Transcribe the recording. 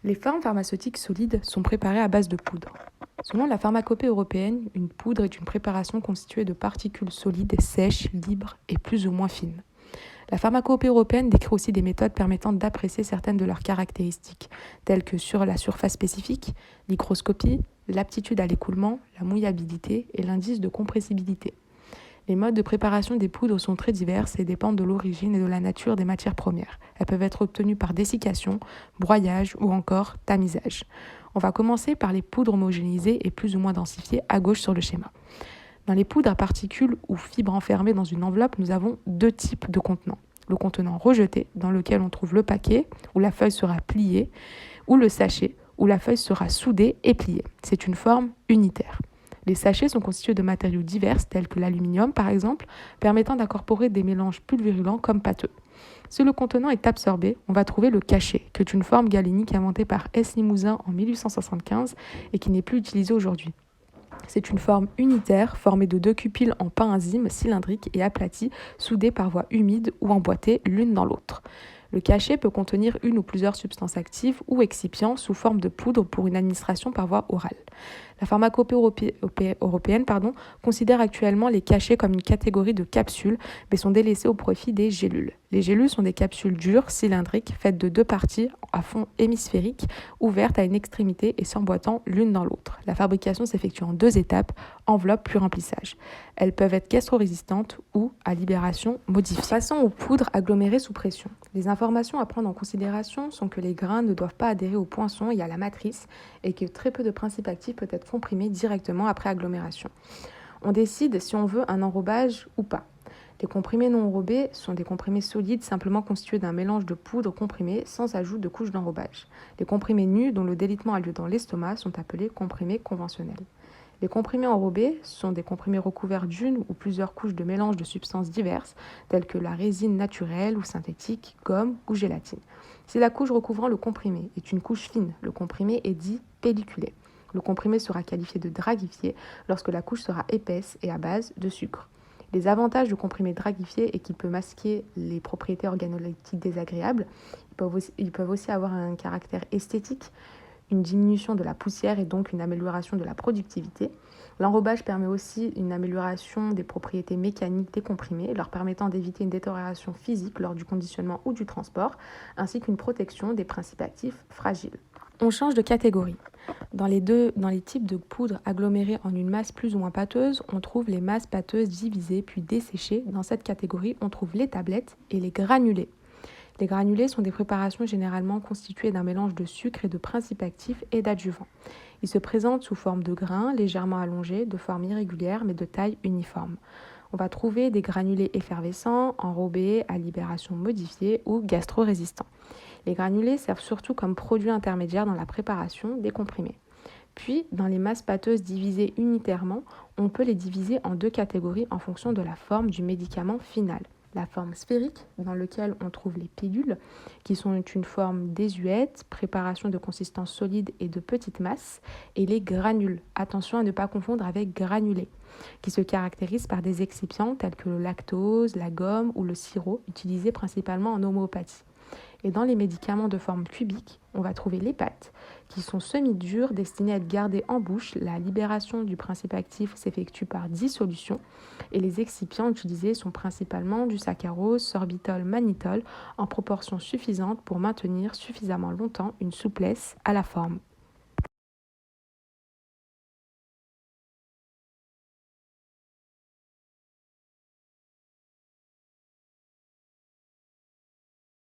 Les formes pharmaceutiques solides sont préparées à base de poudre. Selon la pharmacopée européenne, une poudre est une préparation constituée de particules solides, sèches, libres et plus ou moins fines. La pharmacopée européenne décrit aussi des méthodes permettant d'apprécier certaines de leurs caractéristiques, telles que sur la surface spécifique, l'hygroscopie, l'aptitude à l'écoulement, la mouillabilité et l'indice de compressibilité. Les modes de préparation des poudres sont très diverses et dépendent de l'origine et de la nature des matières premières. Elles peuvent être obtenues par dessiccation, broyage ou encore tamisage. On va commencer par les poudres homogénéisées et plus ou moins densifiées à gauche sur le schéma. Dans les poudres à particules ou fibres enfermées dans une enveloppe, nous avons deux types de contenants. Le contenant rejeté, dans lequel on trouve le paquet, où la feuille sera pliée, ou le sachet, où la feuille sera soudée et pliée. C'est une forme unitaire. Les sachets sont constitués de matériaux divers, tels que l'aluminium par exemple, permettant d'incorporer des mélanges pulvérulents comme pâteux. Si le contenant est absorbé, on va trouver le cachet, qui est une forme galénique inventée par S. Limousin en 1875 et qui n'est plus utilisée aujourd'hui. C'est une forme unitaire formée de deux cupilles en pain-enzyme cylindriques et aplaties, soudées par voie humide ou emboîtées l'une dans l'autre. Le cachet peut contenir une ou plusieurs substances actives ou excipients sous forme de poudre pour une administration par voie orale. La pharmacopée européenne considère actuellement les cachets comme une catégorie de capsules, mais sont délaissés au profit des gélules. Les gélules sont des capsules dures, cylindriques, faites de deux parties à fond hémisphérique, ouvertes à une extrémité et s'emboîtant l'une dans l'autre. La fabrication s'effectue en deux étapes, enveloppe puis remplissage. Elles peuvent être gastro-résistantes ou à libération modifiée. Passons aux poudres agglomérées sous pression. Les informations à prendre en considération sont que les grains ne doivent pas adhérer au poinçon et à la matrice et que très peu de principe actif peut être comprimé directement après agglomération. On décide si on veut un enrobage ou pas. Les comprimés non enrobés sont des comprimés solides simplement constitués d'un mélange de poudre comprimée sans ajout de couche d'enrobage. Les comprimés nus dont le délitement a lieu dans l'estomac sont appelés comprimés conventionnels. Les comprimés enrobés sont des comprimés recouverts d'une ou plusieurs couches de mélange de substances diverses, telles que la résine naturelle ou synthétique, gomme ou gélatine. Si la couche recouvrant le comprimé est une couche fine, le comprimé est dit pelliculé. Le comprimé sera qualifié de dragifié lorsque la couche sera épaisse et à base de sucre. Les avantages du comprimé dragifié est qu'il peut masquer les propriétés organoleptiques désagréables. Ils peuvent aussi avoir un caractère esthétique, une diminution de la poussière et donc une amélioration de la productivité. L'enrobage permet aussi une amélioration des propriétés mécaniques des comprimés, leur permettant d'éviter une détérioration physique lors du conditionnement ou du transport, ainsi qu'une protection des principes actifs fragiles. On change de catégorie. Dans les types de poudre agglomérées en une masse plus ou moins pâteuse, on trouve les masses pâteuses divisées puis desséchées. Dans cette catégorie, on trouve les tablettes et les granulés. Les granulés sont des préparations généralement constituées d'un mélange de sucre et de principes actifs et d'adjuvants. Ils se présentent sous forme de grains légèrement allongés, de forme irrégulière mais de taille uniforme. On va trouver des granulés effervescents, enrobés, à libération modifiée ou gastro-résistants. Les granulés servent surtout comme produit intermédiaire dans la préparation des comprimés. Puis, dans les masses pâteuses divisées unitairement, on peut les diviser en deux catégories en fonction de la forme du médicament final. La forme sphérique, dans laquelle on trouve les pilules, qui sont une forme désuète, préparation de consistance solide et de petite masse, et les granules, attention à ne pas confondre avec granulés, qui se caractérisent par des excipients tels que le lactose, la gomme ou le sirop, utilisés principalement en homéopathie. Et dans les médicaments de forme cubique, on va trouver les pâtes, qui sont semi-dures, destinées à être gardées en bouche. La libération du principe actif s'effectue par dissolution. Et les excipients utilisés sont principalement du saccharose, sorbitol, mannitol, en proportion suffisante pour maintenir suffisamment longtemps une souplesse à la forme.